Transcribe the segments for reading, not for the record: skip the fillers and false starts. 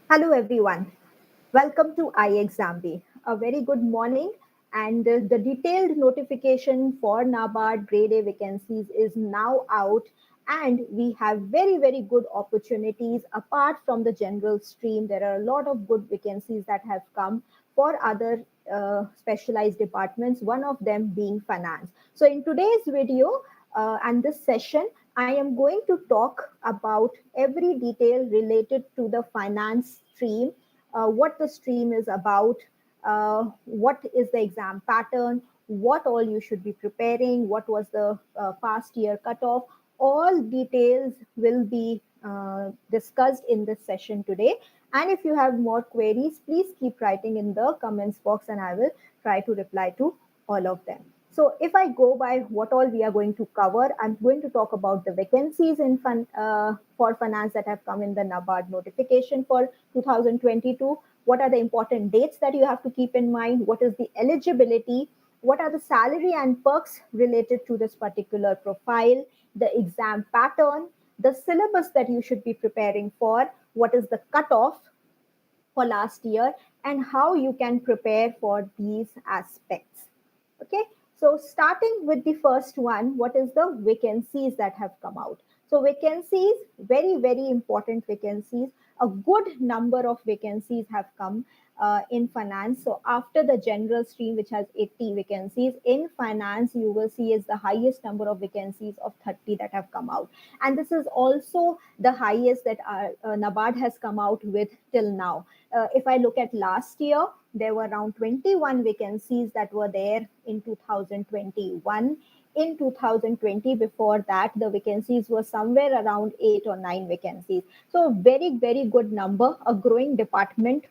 Hello, everyone. Welcome to iExamB. A very good morning. And the detailed notification for NABARD Grade-A vacancies is now out. And we have very, very good opportunities apart from the general stream. There are a lot of good vacancies that have come for other specialized departments, one of them being finance. So, in today's video and this session, I am going to talk about every detail related to the finance stream, what the stream is about, what is the exam pattern, what all you should be preparing, what was the past year cutoff. All details will be discussed in this session today. And if you have more queries, please keep writing in the comments box and I will try to reply to all of them. So if I go by what all we are going to cover, I'm going to talk about the vacancies for finance that have come in the NABARD notification for 2022. What are the important dates that you have to keep in mind? What is the eligibility? What are the salary and perks related to this particular profile? The exam pattern, the syllabus that you should be preparing for, what is the cutoff for last year, and how you can prepare for these aspects. Okay, so starting with the first one, what is the vacancies that have come out? So vacancies, very, very important vacancies. A good number of vacancies have come in finance. So after the general stream, which has 80 vacancies, in finance, you will see is the highest number of vacancies of 30 that have come out. And this is also the highest that NABARD has come out with till now. If I look at last year, there were around 21 vacancies that were there in 2021. In 2020, before that, the vacancies were somewhere around 8 or 9 vacancies. So, very, very good number, a growing department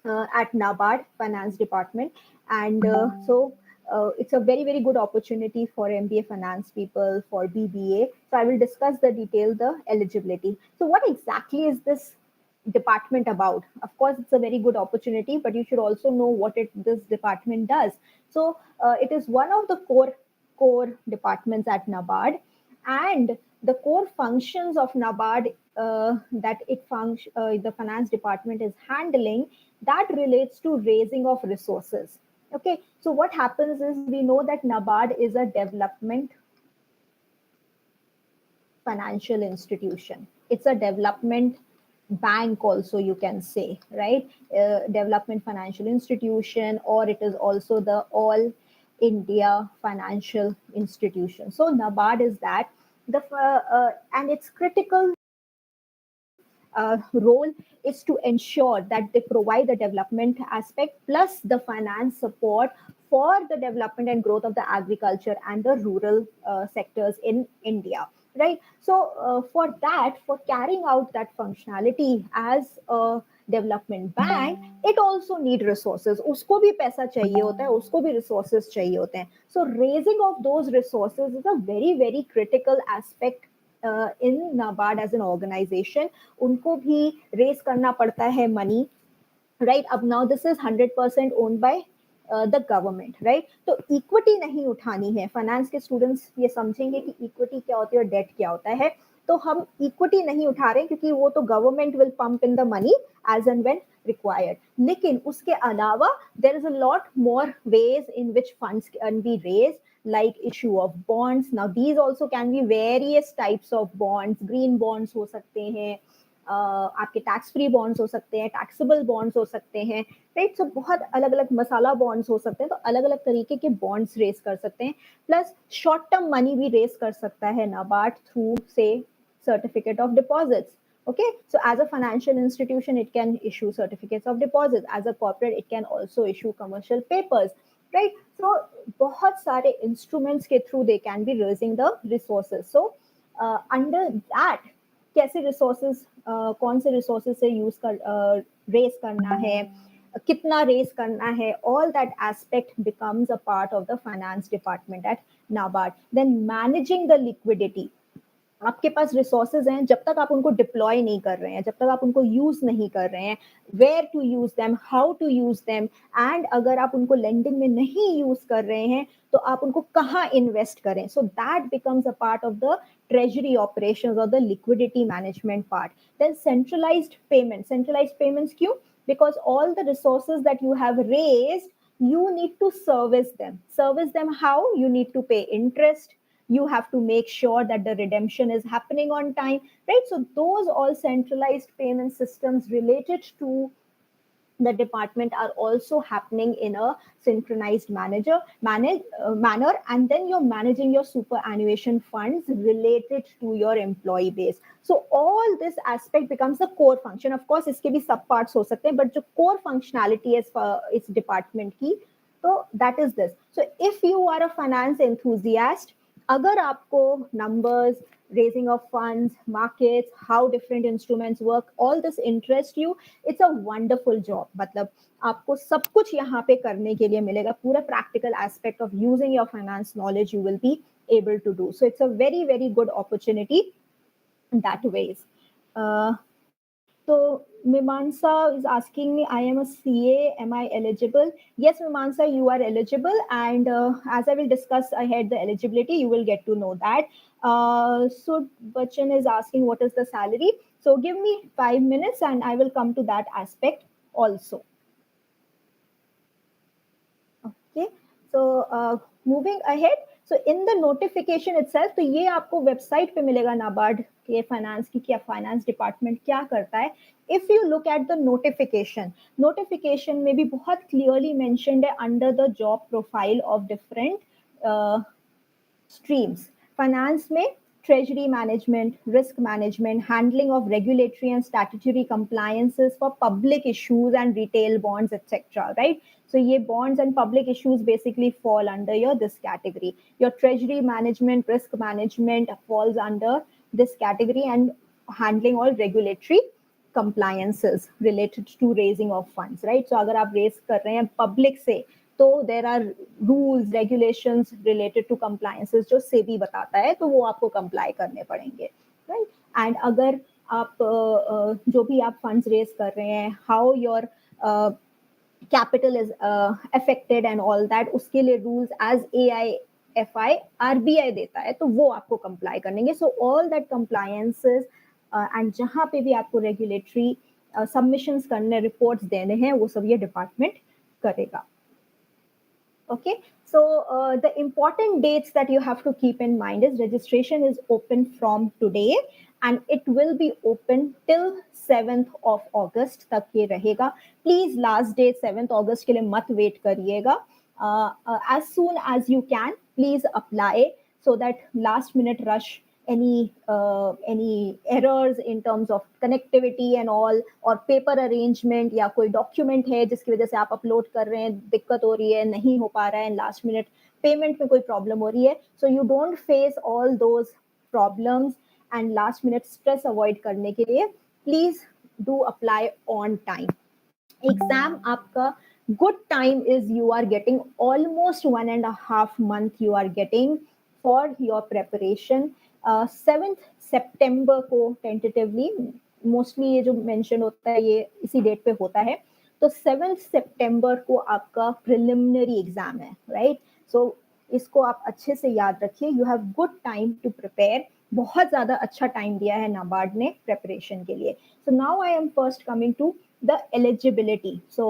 at NABARD Finance Department. And it's a very, very good opportunity for MBA finance people, for BBA. So I will discuss the detail, the eligibility. So what exactly is this department about? Of course, it's a very good opportunity, but you should also know what this department does. So it is one of the core departments at NABARD, and the core functions of NABARD the finance department is handling, that relates to raising of resources. Okay, so what happens is, we know that NABARD is a development financial institution. It's a development bank also, you can say, right? Development financial institution, or it is also the all India financial institution. So NABARD is that. And its critical role is to ensure that they provide the development aspect plus the finance support for the development and growth of the agriculture and the rural sectors in India, right? So for carrying out that functionality as a development bank, it also need resources. Usko bhi paisa chahiye hota hai, usko bhi resources chahiye hote hain. So raising of those resources is a very, very critical aspect in NABARD as an organization. उनको भी raise करना पड़ता है money, right? अब now this is 100% owned by the government, right? तो equity नहीं उठानी है. Finance के students ये समझेंगे कि equity क्या होती है और debt क्या होता है. तो हम equity नहीं उठा रहे हैं क्योंकि वो तो government will pump in the money as and when required. लेकिन उसके अलावा there is a lot more ways in which funds can be raised, like issue of bonds. Now these also can be various types of bonds. Green bonds हो सकते हैं, आपके tax free bonds हो सकते हैं, टैक्सेबल बॉन्ड्स हो सकते हैं, राइट? सो बहुत अलग अलग मसाला बॉन्ड्स हो सकते हैं. तो अलग अलग तरीके के बॉन्ड्स रेस कर सकते हैं. प्लस शॉर्ट टर्म मनी भी रेस कर सकता है NABARD थ्रू से certificate of deposits. Okay, so as a financial institution, it can issue certificates of deposits. As a corporate, it can also issue commercial papers, right? So बहुत सारे instruments के through they can be raising the resources. So under that, कैसे resources, कौन से resources से use raise करना है, कितना raise करना है, all that aspect becomes a part of the finance department at NABARD. Then managing the liquidity. आपके पास रिसोर्सेज हैं, जब तक आप उनको डिप्लॉय नहीं कर रहे हैं, जब तक आप उनको यूज नहीं कर रहे हैं, where to use them, how to use them, and अगर आप उनको लेंडिंग में नहीं यूज कर रहे हैं तो आप उनको कहाँ इन्वेस्ट करें. So that becomes a part of the treasury operations or the liquidity management part. Then centralized payments क्यों? Because all the resources that you have raised, you need to service them how? You need to pay interest, you have to make sure that the redemption is happening on time, right? So those all centralized payment systems related to the department are also happening in a synchronized manner, and then you're managing your superannuation funds related to your employee base. So all this aspect becomes the core function. Of course iske bhi sub parts ho sakte hain, but jo core functionality is department ki, so that is this. So if you are a finance enthusiast, अगर आपको numbers, raising of funds, markets, how different instruments work, all this interest you, it's a wonderful job. मतलब आपको सब कुछ यहाँ पे करने के लिए मिलेगा, पूरा practical aspect of using your finance knowledge you will be able to do. So it's a very, very good opportunity in that ways. So Mimansa is asking me, I am a CA, am I eligible? Yes, Mimansa, you are eligible. And as I will discuss ahead the eligibility, you will get to know that. So Bachchan is asking, what is the salary? So give me 5 minutes and I will come to that aspect also. Okay, so moving ahead, so in the notification itself, तो ये आपको website पे मिलेगा नाबार्ड के finance की, क्या finance department क्या करता है. If you look at the notification में भी बहुत क्लियरली मेंशन्ड है under the job profile of different streams. Finance में treasury management, risk management, handling of regulatory and statutory compliances for public issues and retail bonds, etc. Right? So ये bonds and public issues basically fall under this category. Your treasury management, risk management falls under this category, and handling all regulatory compliances related to raising of funds, right? So अगर आप raise कर रहे हैं public से, तो there are rules regulations related to compliances जो सेबी बताता है, तो वो आपको कंप्लाई करने पड़ेंगे, राइट. एंड अगर आप जो भी आप फंड्स रेज कर रहे हैं, how your capital is affected and all that, उसके लिए रूल्स एज AIFI RBI देता है, तो वो आपको कंप्लाई करेंगे. So all that compliances and जहाँ पे भी आपको रेगुलेटरी सबमिशंस करने, रिपोर्ट्स देने हैं, वो सब ये डिपार्टमेंट करेगा. Okay, so the important dates that you have to keep in mind is registration is open from today and it will be open till 7th of August तक ये रहेगा. Please last date 7th August के लिए मत wait करिएगा. As soon as you can, please apply so that last minute rush, any errors in terms of connectivity and all, और paper arrangement या कोई डॉक्यूमेंट है जिसकी वजह से आप अपलोड कर रहे हैं, दिक्कत हो रही है, नहीं हो पा रहा है, लास्ट मिनट पेमेंट में कोई प्रॉब्लम हो रही है, so you don't face all those problems and last minute stress avoid करने के लिए please do apply on time. Exam आपका good time is you are getting almost 1.5 month you are getting for your preparation. 7th September को tentatively, mostly ये जो mention होता है ये इसी डेट पे होता है, तो 7th September को आपका प्रिलिमिनरी एग्जाम है, राइट. सो इसको आप अच्छे से याद रखिए. You have good time to prepare. बहुत ज्यादा अच्छा टाइम दिया है नाबार्ड ने प्रेपरेशन के लिए. So now I am first coming to the eligibility. So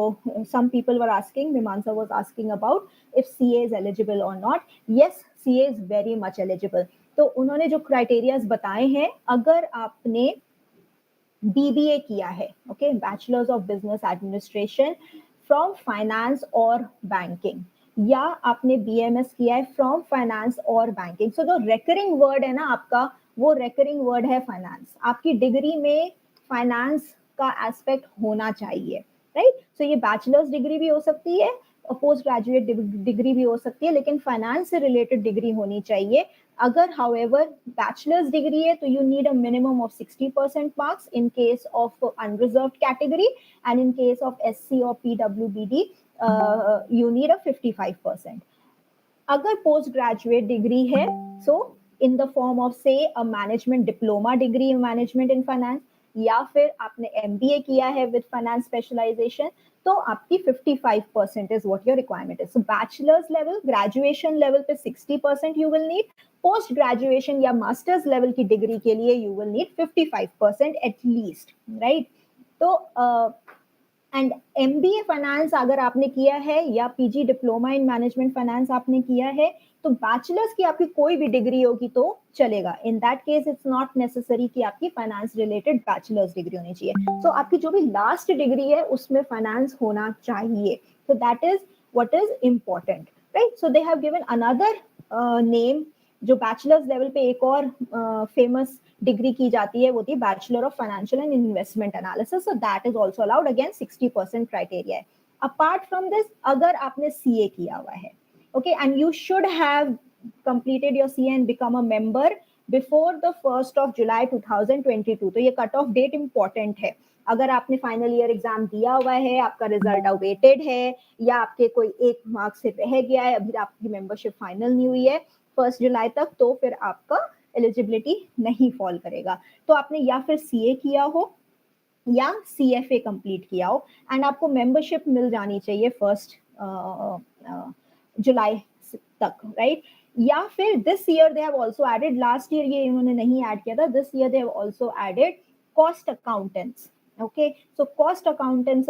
some people were asking, Mimansa was asking about if CA is eligible or not. Yes, CA is very much eligible. तो उन्होंने जो criterias बताए हैं, अगर आपने BBA किया है, okay, bachelors of business administration from finance और बैंकिंग, या आपने BMS किया है फ्रॉम फाइनेंस और बैंकिंग. सो जो रेकरिंग वर्ड है ना आपका, वो रेकरिंग वर्ड है फाइनेंस. आपकी डिग्री में फाइनेंस का एस्पेक्ट होना चाहिए, राइट. सो ये बैचलर्स डिग्री भी हो सकती है और पोस्ट ग्रेजुएट डिग्री भी हो सकती है, लेकिन फाइनेंस से रिलेटेड डिग्री होनी चाहिए. अगर हाउएवर बैचलर्स डिग्री है तो you need a minimum of 60% marks in case of unreserved category, and in case of SC और PWBD यू नीड अ 55%. अगर पोस्ट ग्रेजुएट डिग्री है, सो in the form of say a management diploma degree in management in finance, या फिर आपने MBA किया है with finance specialization, तो आपकी 55% is what your requirement is. So bachelor's level, graduation level पे 60% you will need. Post graduation या masters level की डिग्री के लिए you will need 55% at least, right? तो एंड MBA फाइनेंस अगर आपने किया है या PG diploma in management finance आपने किया है, तो बैचलर्स की आपकी कोई भी डिग्री होगी तो चलेगा. In that case it's not necessary कि आपकी फाइनेंस रिलेटेड बैचलर्स डिग्री होनी चाहिए. सो आपकी जो भी लास्ट डिग्री है उसमें फाइनेंस होना चाहिए. So that is what is important, right? So they have given another name. जो बैचलर्स लेवल पे एक और फेमस डिग्री की जाती है वो थी bachelor of financial and investment analysis. So that is also allowed. Again 60% criteria है. अपार्ट फ्रॉम दिस, अगर आपने CA किया हुआ है, okay, and you should have completed your CA and become a member before the 1st of July 2022. तो ये cut off date important है. अगर आपने फाइनल ईयर एग्जाम दिया हुआ है, आपका रिजल्ट अवेटेड है, या आपके कोई एक मार्क से रह गया है, अभी आपकी मेंबरशिप फाइनल नहीं हुई है 1 जुलाई तक, तो फिर आपका एलिजिबिलिटी नहीं फॉल करेगा. तो आपने या फिर CA किया हो या CFA कंप्लीट किया हो, एंड आपको मेंबरशिप मिल जानी चाहिए 1 जुलाई तक, राइट? या फिर this year they have also added, last year ये इन्होंने नहीं ऐड किया था, this year they have also added cost accountants. Okay, so cost accountants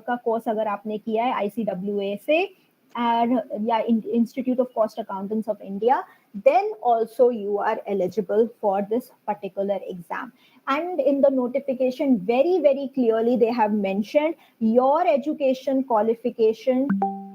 का कोर्स अगर आपने किया है ICWA से या Institute of Cost Accountants of India, then also you are eligible for this particular exam. And in the notification, very, very clearly they have mentioned your education qualification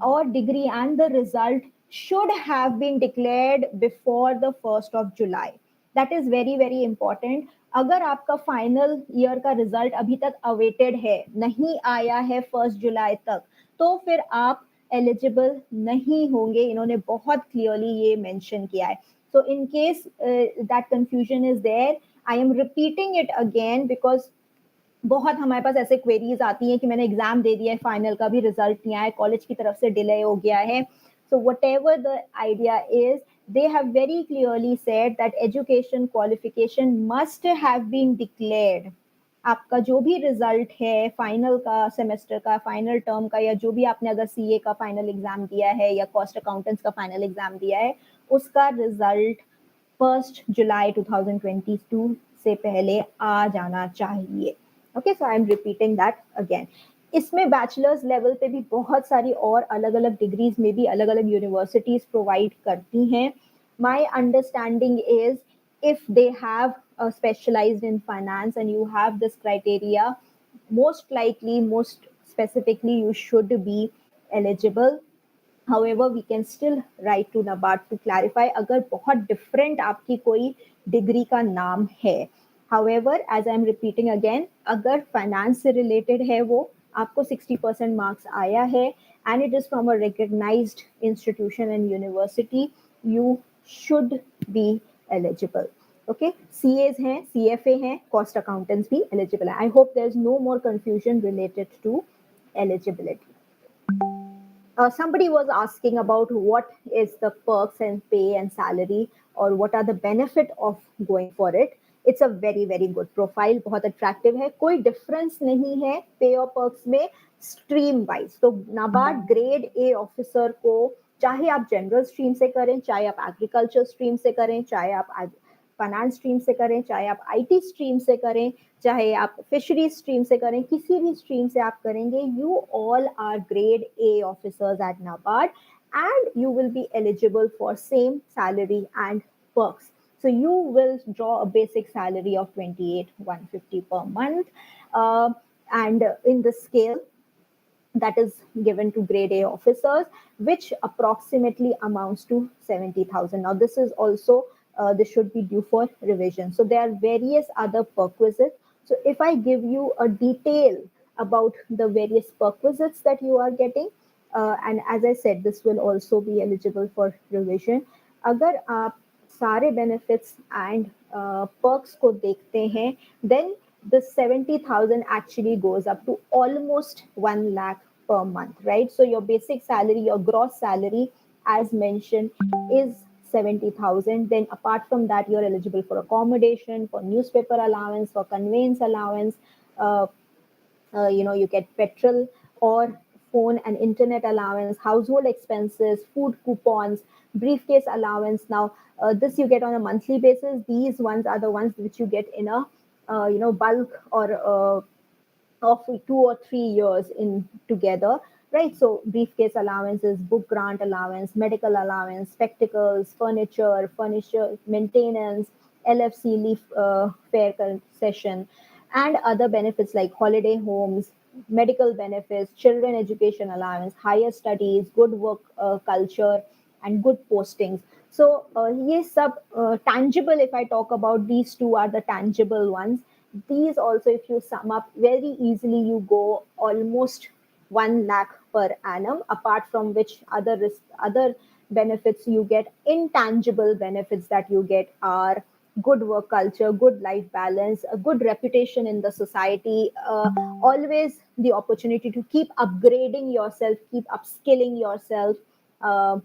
or degree and the result should have been declared before the 1st of July. That is very, very important. अगर आपका final year का result अभी तक awaited है, नहीं आया है 1 जुलाई तक, तो फिर आप एलिजिबल नहीं होंगे. इन्होंने बहुत क्लियरली ये मेंशन किया है. So in case that confusion is there, I am repeating it again because बहुत हमारे पास ऐसे क्वेरीज आती हैं कि मैंने एग्जाम दे दिया है, फाइनल का भी रिजल्ट नहीं आया, कॉलेज की तरफ से डिले हो गया है. So whatever the idea is, they have very clearly said that education qualification must have been declared. आपका जो भी रिजल्ट है फाइनल का, सेमेस्टर का, फाइनल टर्म का, या जो भी आपने अगर CA का फाइनल एग्जाम दिया है या कॉस्ट अकाउंटेंट्स का फाइनल एग्जाम दिया है, उसका रिजल्ट 1 जुलाई 2022 से पहले आ जाना चाहिए. Okay, so I am repeating that again. इसमें बैचलर्स लेवल पे भी बहुत सारी और अलग अलग डिग्रीज में भी अलग अलग यूनिवर्सिटीज प्रोवाइड करती हैं. My understanding is if they have specialized in finance and you have this criteria, most likely, most specifically, you should be eligible. However, we can still write to NABARD to clarify अगर बहुत different आपकी कोई degree का नाम है. However, as I am repeating again, अगर finance से related है वो, आपको 60% marks आया है and it is from a recognized institution and university, you should be eligible. Okay, CAs हैं, CFA हैं, cost accountants भी eligible हैं. I hope there is no more confusion related to eligibility. Somebody was asking about what is the perks and pay and salary, or what are the benefit of going for it. It's a very, very good profile, बहुत attractive है. कोई difference नहीं है pay और perks में stream wise. तो NABARD grade A officer को चाहे आप जनरल स्ट्रीम से करें, चाहे आप एग्रीकल्चर स्ट्रीम से करें, चाहे आप फाइनेंस स्ट्रीम से करें, चाहे आप IT स्ट्रीम से करें, चाहे आप फिशरी स्ट्रीम से करें, किसी भी स्ट्रीम से आप करेंगे, you all are grade A officers at NABARD and you will be eligible for same salary and perks. So you will draw a basic salary of 28,150 per month, and in the scale that is given to grade A officers, which approximately amounts to 70,000. Now this is also, this should be due for revision. So there are various other perquisites. So if I give you a detail about the various perquisites that you are getting, and as I said, this will also be eligible for revision. अगर आप सारे benefits and perks को देखते हैं, then the 70,000 actually goes up to almost 1 lakh per month, right? So your basic salary, your gross salary, as mentioned, is 70,000. Then apart from that, you're eligible for accommodation, for newspaper allowance, for conveyance allowance. Uh, you get petrol or phone and internet allowance, household expenses, food coupons, briefcase allowance. Now, this you get on a monthly basis. These ones are the ones which you get in a bulk or of 2 or 3 years in together, right? So briefcase allowances, book grant allowance, medical allowance, spectacles, furniture maintenance, LFC leave fare concession, and other benefits like holiday homes, medical benefits, children education allowance, higher studies, good work culture, and good postings. So yes, tangible. If I talk about these two, are the tangible ones. These also, if you sum up very easily, you go almost 1 lakh per annum. Apart from which, other benefits you get, intangible benefits that you get are good work culture, good life balance, a good reputation in the society, always the opportunity to keep upgrading yourself, keep upskilling yourself, uh,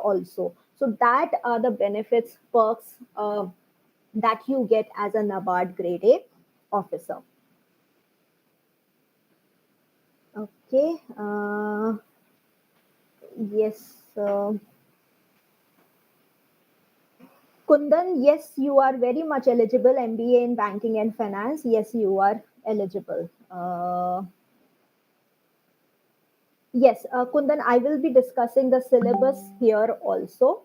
also. So that are the benefits, perks that you get as a NABARD Grade A officer. Okay. Yes. Kundan, yes, you are very much eligible. MBA in banking and finance. Yes, you are eligible. Yes, Kundan, I will be discussing the syllabus here also.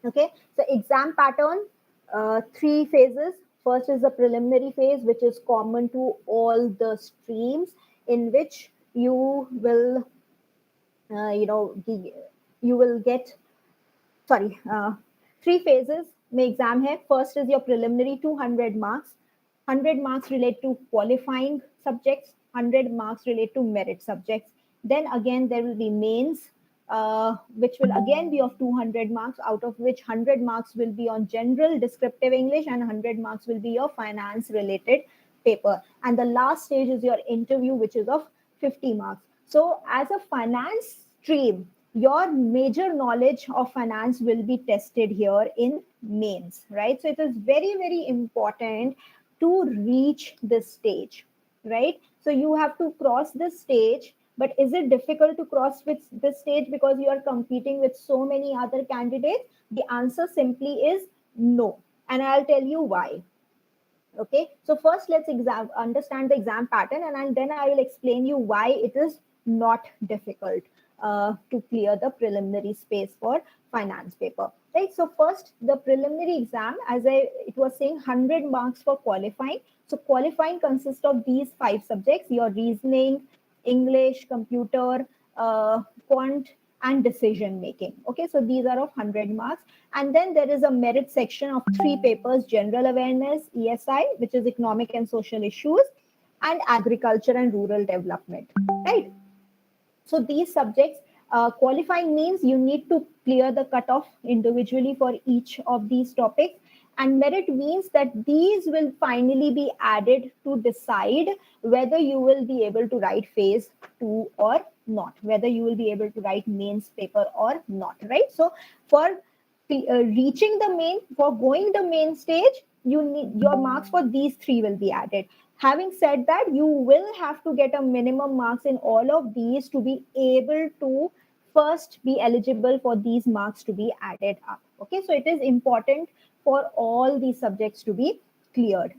Okay, so exam pattern, 3 phases. First is the preliminary phase, which is common to all the streams, in which you will, you will get, sorry, 3 phases में exam है. First is your preliminary 200 marks. 100 marks relate to qualifying subjects, 100 marks relate to merit subjects. Then again there will be mains, which will again be of 200 marks, out of which 100 marks will be on general descriptive English and 100 marks will be your finance related paper. And the last stage is your interview, which is of 50 marks. So as a finance stream, your major knowledge of finance will be tested here in mains, right? So it is very, very important to reach this stage, right? So you have to cross this stage. But is it difficult to cross with this stage because you are competing with so many other candidates? The answer simply is no. And I'll tell you why. Okay, so first let's understand the exam pattern, and then I will explain you why it is not difficult to clear the preliminary space for finance paper, right? So first, the preliminary exam, as it was saying, 100 marks for qualifying. So qualifying consists of these 5 subjects: your reasoning, English, computer, quant, and decision making. Okay, so these are of 100 marks. And then there is a merit section of 3 papers: general awareness, ESI, which is economic and social issues, and agriculture and rural development, right? So these subjects, qualifying means you need to clear the cutoff individually for each of these topics. And merit means that these will finally be added to decide whether you will be able to write phase 2 or not, whether you will be able to write mains paper or not, right? So for reaching the main, for going the main stage, you need your marks for these 3 will be added. Having said that, you will have to get a minimum marks in all of these to be able to first be eligible for these marks to be added up. Okay, so it is important for all these subjects to be cleared.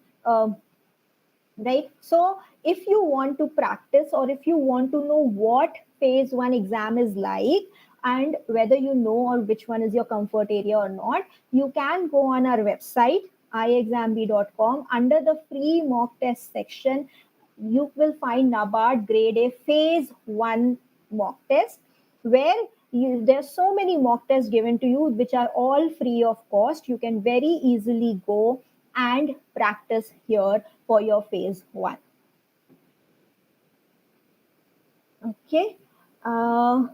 Right? So if you want to practice, or if you want to know what phase 1 exam is like and whether you know or which one is your comfort area or not, you can go on our website iexamb.com. Under the free mock test section, you will find NABARD Grade A phase 1 mock test, where there's so many mock tests given to you, which are all free of cost. You can very easily go and practice here for your phase 1. Okay. Uh,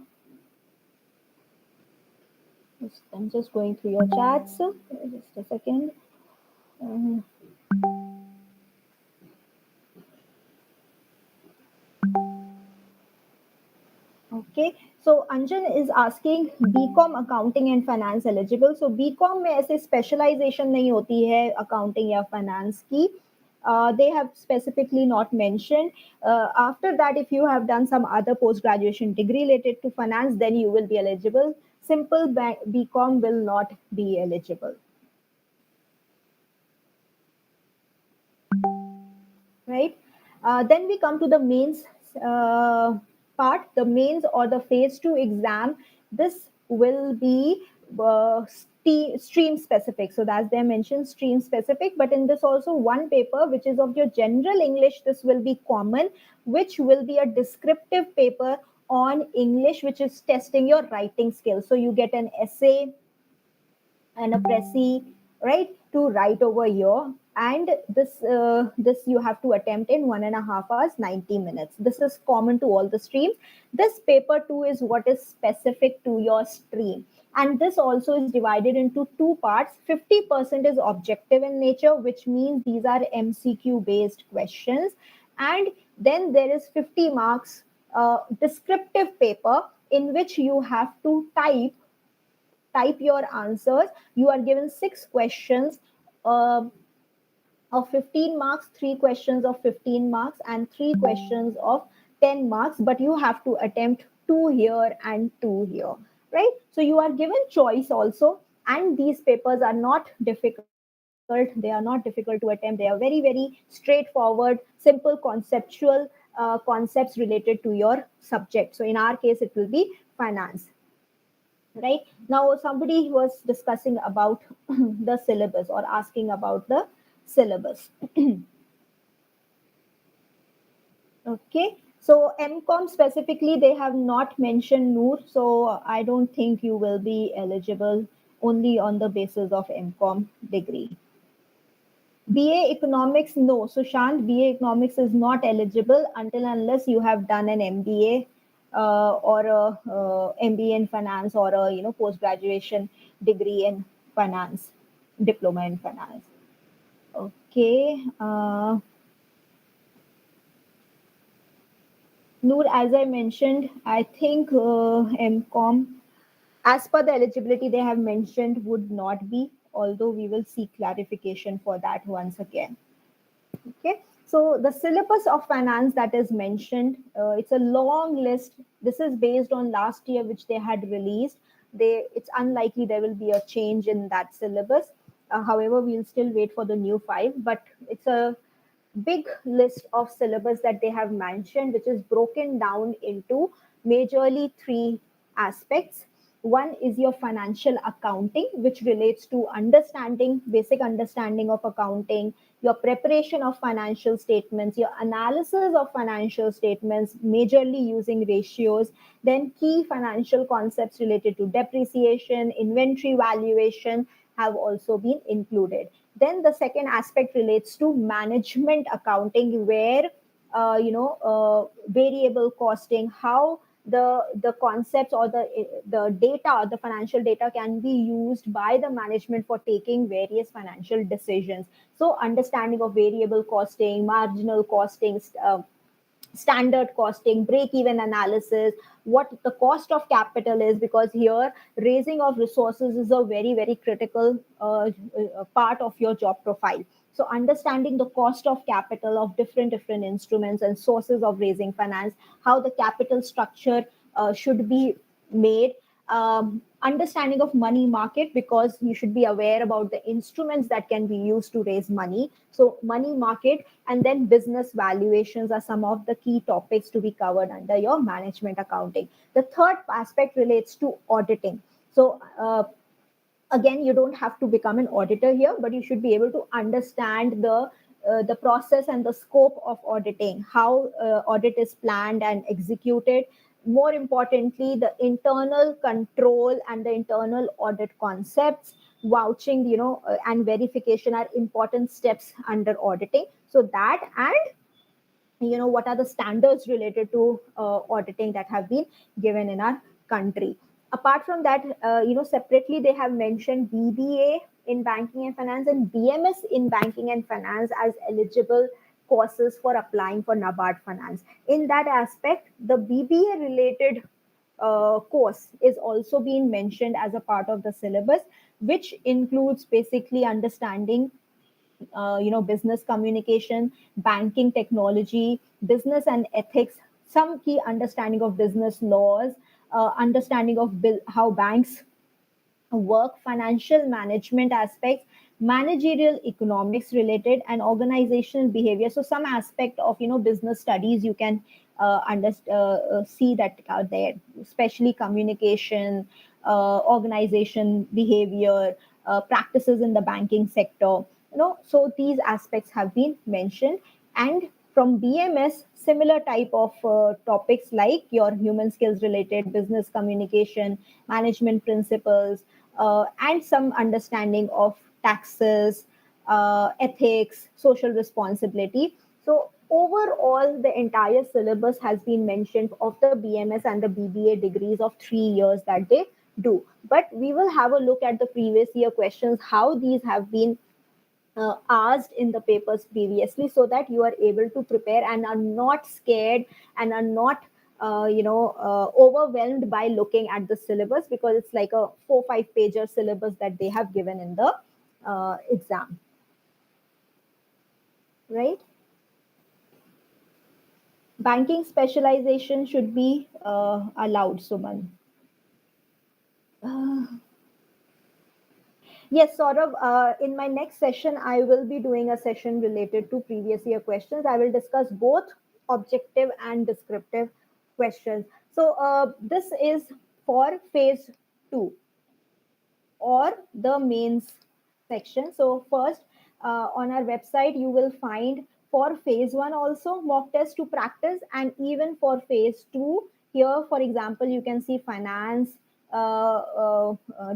I'm just going through your chats. Just a second. Uh, Okay, so Anjan is asking BCom accounting and finance eligible. So BCom में ऐसे specialization नहीं होती है accounting या finance की. They have specifically not mentioned. After that, if you have done some other post graduation degree related to finance, then you will be eligible. Simple BCom will not be eligible. Right? Then we come to the mains part, the mains or the phase 2 exam. This will be stream specific. So that's they mentioned stream specific, but in this also one paper, which is of your general English, this will be common, which will be a descriptive paper on English, which is testing your writing skills. So you get an essay and a Prezi, right, to write over here. And this you have to attempt in 1.5 hours, 90 minutes. This is common to all the streams. This paper two is what is specific to your stream. And this also is divided into two parts. 50% is objective in nature, which means these are MCQ based questions. And then there is 50 marks descriptive paper in which you have to type your answers. You are given 6 questions uh, of 15 marks, 3 questions of 15 marks, and 3 questions of 10 marks, but you have to attempt two here and two here, right? So you are given choice also, and these papers are not difficult. They are not difficult to attempt. They are very, very straightforward, simple conceptual concepts related to your subject. So in our case, it will be finance. Right now, somebody was discussing about the syllabus or asking about the syllabus. Okay, so MCom specifically, they have not mentioned Noor, so I don't think you will be eligible only on the basis of MCom degree. BA Economics, no. So Shant, BA Economics is not eligible until unless you have done an MBA or a MBA in finance or a post graduation degree in finance, diploma in finance. Okay. Noor, as I mentioned, I think MCom, as per the eligibility they have mentioned, would not be, although we will seek clarification for that once again. Okay, so the syllabus of finance that is mentioned, it's a long list. This is based on last year, which they had released. It's unlikely there will be a change in that syllabus. However, we'll still wait for the new 5, but it's a big list of syllabus that they have mentioned, which is broken down into majorly 3 aspects. One is your financial accounting, which relates to basic understanding of accounting, your preparation of financial statements, your analysis of financial statements, majorly using ratios, then key financial concepts related to depreciation, inventory valuation have also been included. Then the second aspect relates to management accounting, where variable costing, how the concepts or the data, the financial data can be used by the management for taking various financial decisions. So understanding of variable costing, marginal costing, standard costing, break even analysis, what the cost of capital is, because here raising of resources is a very, very critical part of your job profile. So understanding the cost of capital of different instruments and sources of raising finance, how the capital structure should be made, understanding of money market, because you should be aware about the instruments that can be used to raise money. So money market, and then business valuations are some of the key topics to be covered under your management accounting. The third aspect relates to auditing. So again, you don't have to become an auditor here, but you should be able to understand the process and the scope of auditing, how audit is planned and executed. More importantly, the internal control and the internal audit concepts, vouching, and verification are important steps under auditing. So that, and what are the standards related to auditing that have been given in our country. Apart from that, separately they have mentioned BBA in banking and finance and BMS in banking and finance as eligible courses for applying for NABARD finance. In that aspect, the BBA related course is also being mentioned as a part of the syllabus, which includes basically understanding business communication, banking technology, business and ethics, some key understanding of business laws, understanding of how banks work, financial management aspects, managerial economics related, and organizational behavior. So some aspect of business studies you can see that are there, especially communication, organization behavior, practices in the banking sector. So these aspects have been mentioned. And from BMS, similar type of topics like your human skills related, business communication, management principles, and some understanding of taxes, ethics, social responsibility. So overall, the entire syllabus has been mentioned of the BMS and the BBA degrees of 3 years that they do. But we will have a look at the previous year questions, how these have been asked in the papers previously, so that you are able to prepare and are not scared and are not overwhelmed by looking at the syllabus, because it's like a 4-5 pager syllabus that they have given in the exam, right? Banking specialization should be allowed, Suman. Yes, Saurav, in my next session, I will be doing a session related to previous year questions. I will discuss both objective and descriptive questions. So this is for phase 2 or the mains section. So first, on our website, you will find for phase 1 also mock test to practice, and even for phase 2, here, for example, you can see finance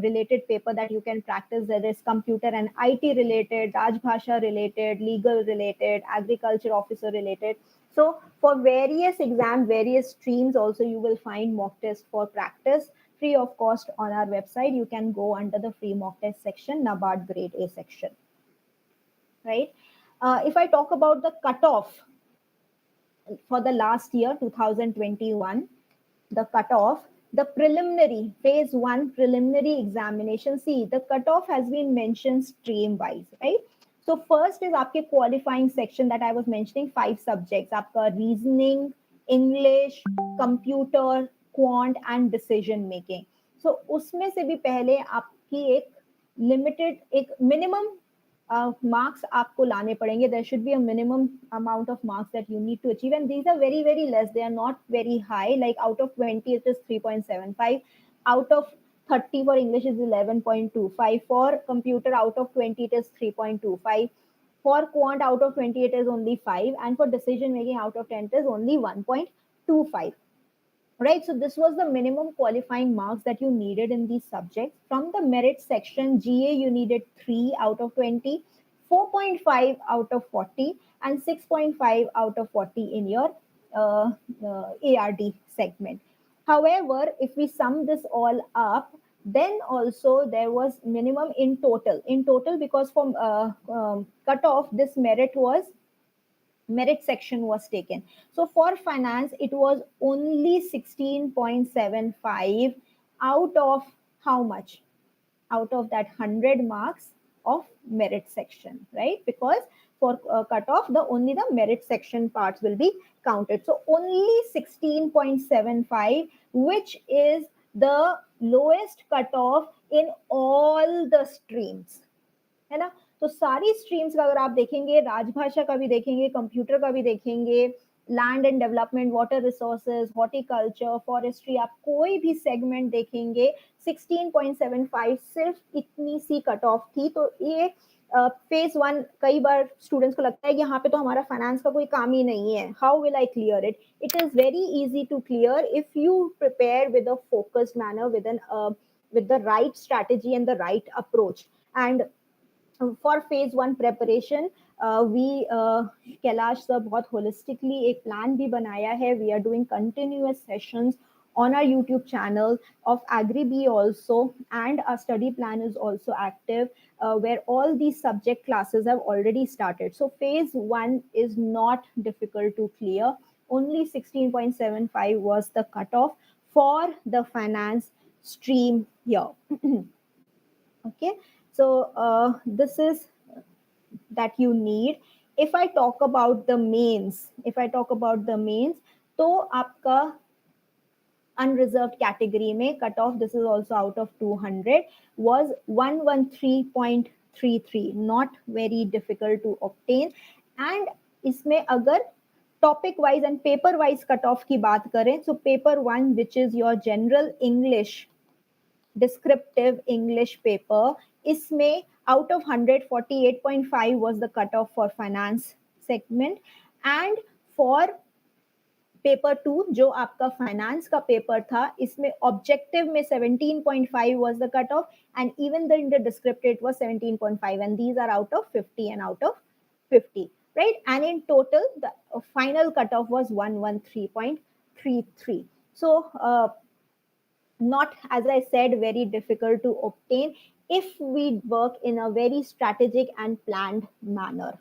related paper that you can practice. There is computer and IT related, Rajbhasha related, legal related, agriculture officer related. So for various exam, various streams also, you will find mock test for practice free of cost on our website. You can go under the free mock test section, NABARD Grade-A section, right? If I talk about the cutoff for the last year, 2021, the cutoff, the preliminary, phase 1 preliminary examination, see, the cutoff has been mentioned stream wise, right? So first is आपके qualifying section that I was mentioning, 5 subjects, आपका reasoning, English, computer, quant and decision making. So उसमें से भी पहले आपकी एक limited, एक minimum marks आपको लाने पड़ेंगे. There should be a minimum amount of marks that you need to achieve, and these are very, very less. They are not very high. Like out of 20, it is 3.75. Out of 30 for English is 11.25. For computer, out of 20, it is 3.25. For quant, out of 20, it is only 5. And for decision making, out of 10, it is only 1.25. Right, so this was the minimum qualifying marks that you needed in these subjects. From the merit section, GA you needed 3 out of 20, 4.5 out of 40, and 6.5 out of 40 in your ARD segment. However, if we sum this all up, then also there was minimum in total. In total, because from cutoff, this merit section was taken. So for finance, it was only 16.75 out of how much? Out of that 100 marks of merit section, right? Because for cutoff, only the merit section parts will be counted. So only 16.75, which is the lowest cutoff in all the streams. है ना? तो सारी streams का अगर आप देखेंगे, राजभाषा का भी देखेंगे, कंप्यूटर का भी देखेंगे, land and development, water resources, horticulture, forestry, आप कोई भी सेगमेंट देखेंगे, 16.75 सिर्फ इतनी सी कट ऑफ थी. तो ये फेज 1, कई बार स्टूडेंट्स को लगता है कि यहाँ पे तो हमारा फाइनेंस का कोई काम ही नहीं है, how will I clear it? It is very easy to clear if you prepare with a focused manner, with the right strategy and the right approach. And for phase 1 preparation, we Kailash sir बहुत holistically एक plan भी बनाया है. We are doing continuous sessions on our YouTube channel of AgriB also, and our study plan is also active, where all these subject classes have already started. So phase 1 is not difficult to clear. Only 16.75 was the cutoff for the finance stream here. Okay, so this is that you need. If I talk about the mains, तो आपका unreserved category में cutoff, this is also out of 200, was 113.33, not very difficult to obtain. And इसमें अगर topic wise and paper wise cutoff की बात करें, so paper 1, which is your general English descriptive English paper, इसमें out of 100, 48.5 was the cutoff for finance segment. And for paper 2 जो आपका finance का paper था, इसमें ऑब्जेक्टिव में 17.5 was the cutoff, and even in the descriptive it was 17.5, and these are out of 50 and out of 50, right? And in total the final cutoff was 113.33. So not, as I said, very difficult to obtain if we work in a very strategic and planned manner.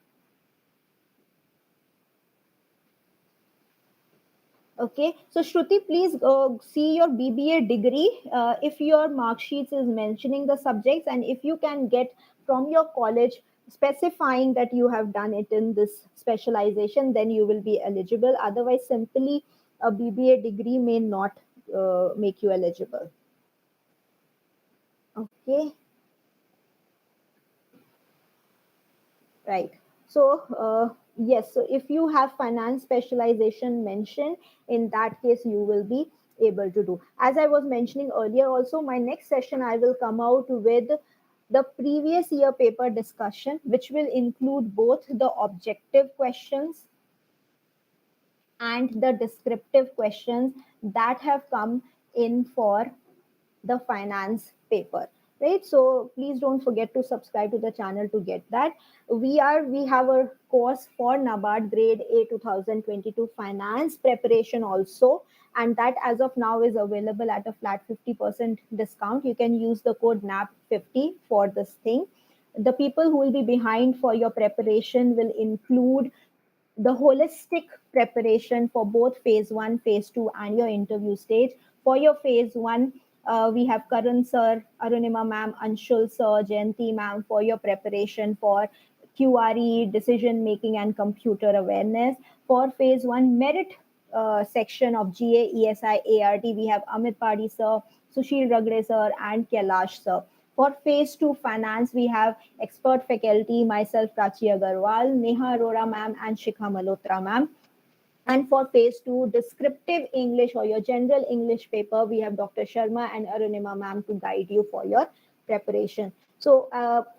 Okay, so Shruti, please see your BBA degree. If your mark sheets is mentioning the subjects, and if you can get from your college specifying that you have done it in this specialization, then you will be eligible. Otherwise, simply a BBA degree may not make you eligible. Okay. Right. So yes, so if you have finance specialization mentioned, in that case you will be able to do. As I was mentioning earlier also, my next session I will come out with the previous year paper discussion, which will include both the objective questions and the descriptive questions that have come in for the finance paper, right? So please don't forget to subscribe to the channel to get that. We have a course for NABARD Grade-A 2022 finance preparation also, and that as of now is available at a flat 50% discount. You can use the code NAB50 for this thing. The people who will be behind for your preparation will include the holistic preparation for both phase 1, phase 2, and your interview stage. For your phase 1, we have Karan sir, Arunima ma'am, Anshul sir, Jayanti ma'am for your preparation for QRE, decision making, and computer awareness. For phase 1 merit section of GA, ESI, ART, we have Amit Padi sir, Sushil Ragre sir, and Kailash sir. For phase 2 finance, we have expert faculty, myself, Prachi Agarwal, Neha Arora ma'am, and Shikha Malhotra ma'am. And for phase 2 descriptive English or your general English paper, we have Dr. Sharma and Arunima ma'am to guide you for your preparation. So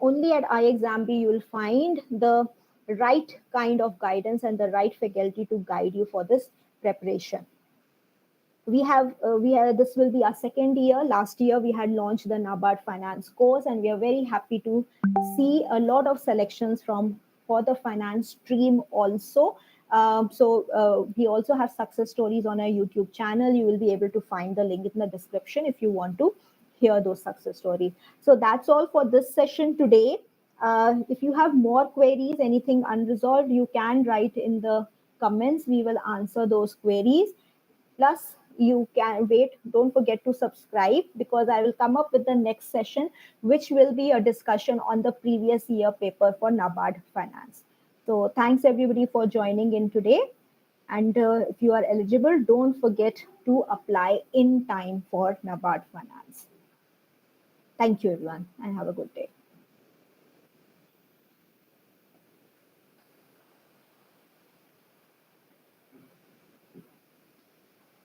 only at iExamB you will find the right kind of guidance and the right faculty to guide you for this preparation. We have this will be our second year. Last year we had launched the NABARD Finance course, and we are very happy to see a lot of selections for the finance stream also. So we also have success stories on our YouTube channel. You will be able to find the link in the description if you want to hear those success stories. So that's all for this session today. If you have more queries, anything unresolved, you can write in the comments. We will answer those queries. Plus, you can wait, don't forget to subscribe, because I will come up with the next session, which will be a discussion on the previous year paper for NABARD Finance. So thanks everybody for joining in today. And if you are eligible, don't forget to apply in time for NABARD Finance. Thank you everyone, and have a good day.